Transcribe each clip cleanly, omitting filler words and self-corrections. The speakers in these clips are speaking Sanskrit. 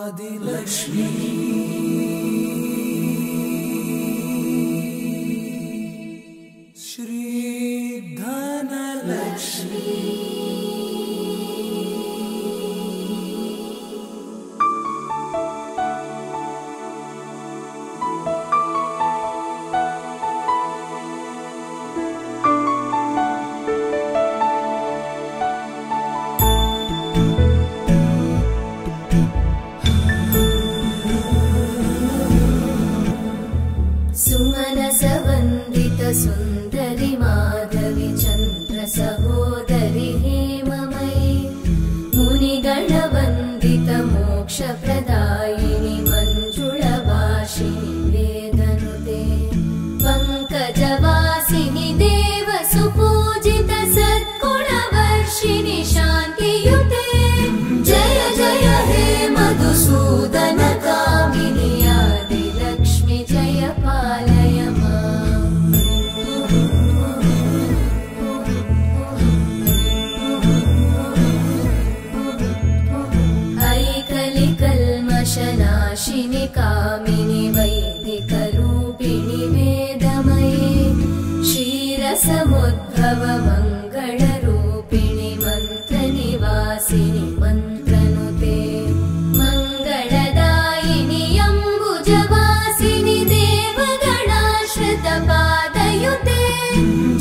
आदिलक्ष्मी श्री धनलक्ष्मी सुंदरी माधवी चंद्र सहोदरी हेममयी मुनिगण वंदित मोक्ष प्रदायिनी मंजुळभाषिणी वेदनुते पंकजवासिनी देव सुपूजित सद्गुणवर्षिणी शांतियुते जय जय हे मधुसूदन कामिनी आदिलक्ष्मी जय पालय नाशिनी कामिनी वैदिक रूपिणी वेदमयी क्षीरसमुद्भव मंगल रूपिणी मंत्र निवासिनी मंत्रनुते मंगलदायिनी अंबुजवासिनी देवगणाश्रित पादयुते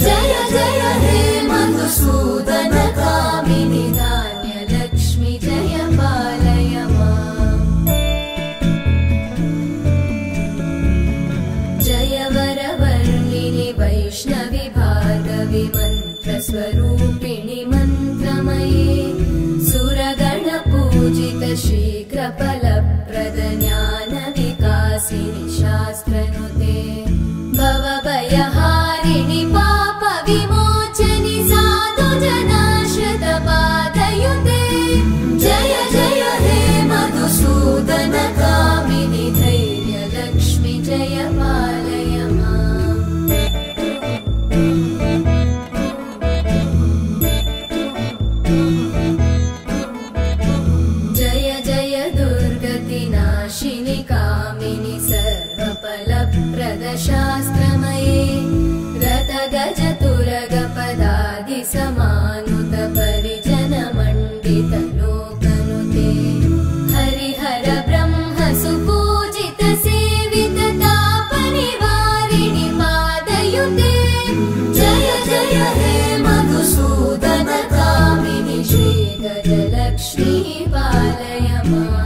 जय जय हे मधुसूदन कामिनी धान्यलक्ष्मी जय पालय वैष्णवी भार्गवी मंत्र स्वरूपिणी मंत्रमयी सुरगण पूजित शीघ्र फलप्रद ज्ञान विकासिनी शास्त्रनुते भवभयहारिणि पाप विमोचनि साधु जनाश्रित पादयुते जय जय हे मधुसूदन कामिनी धैर्यलक्ष्मी जय पालय नाशिनी कामिनी सर्वफलप्रद शास्त्रमयी रथ गज तुरग पदादि समानुत परिजन मंडित लोकनुते हरिहर ब्रह्म सुपूजित सेवित ताप निवारिणि पादयुते जय जय हे मधुसूदन कामिनी श्री गजलक्ष्मी पालय माम्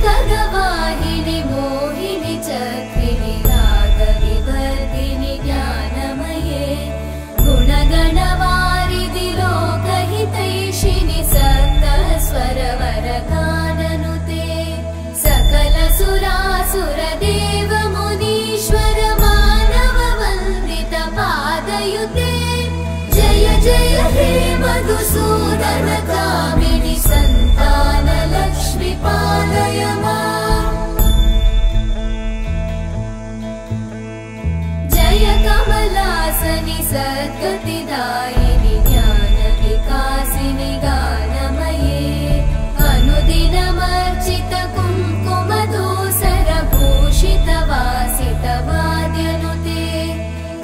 खगवाहिनी मोहिनी चक्रिणी रागवि वर्धिनी ज्ञानमये गुणगणवारिधि लोकहितैषिणि सप्तः स्वरवर गाननुते सकल सुरासुर देव मुनीश्वर मानव वन्दित पादयुते जय जय हे मधुसूदन कामिनी संतान लक्ष्मी पालय जय कमलासनि सद्गतिदायिनि ज्ञान विकासिनि गानमये अनुदिनमर्चित कुङ्कुमधूसर भूषित वासित वाद्यनुते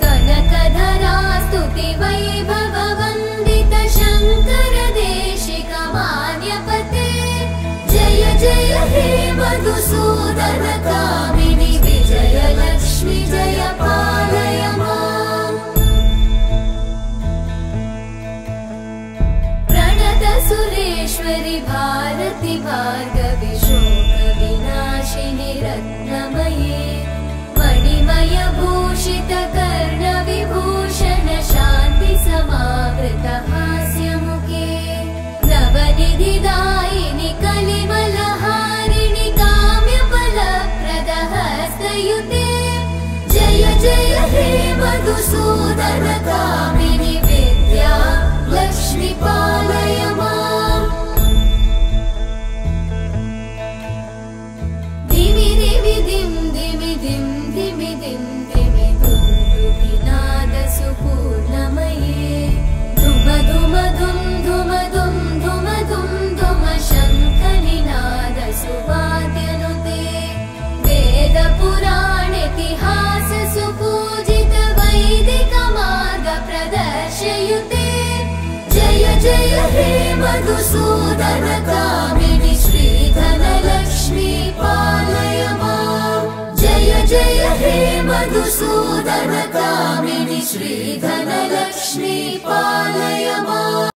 कनकधरा स्तुति वैभव वन्दित शङ्कर देशिक मान्यपते जय जय हे मधुसूदन कामिनी विजयलक्ष्मी जय पालय प्रणत सुरेश्वरि भारती भार्गवी शोक विनाशिनी रत्नमये मणिमय भूषित कर्ण विभूषण शान्ति समावृत हास्यमुखे नवनिधिदायिनि कलिमलहारिणि काम्यफलप्रद मधुसूदन कामिनि विद्या लक्ष्मी पालय माम् धिमि धिमि धिं धिमि धिं धिमि धिं धिमि दुन्दुभिनाद सुपूर्णमये धुम धुम धुं धुम धुं धुम धुं धुम शङ्खनिनाद सुवाद्यनुते वेद पुराण इतिहास सुपूजित वैदिक मार्ग प्रदर्शयुते जय जय हे मधुसूदन कामिनि श्रीधन लक्ष्मी पालय माम् जय जय हे मधुसूदन कामिनि श्रीधन लक्ष्मी पालय माम्।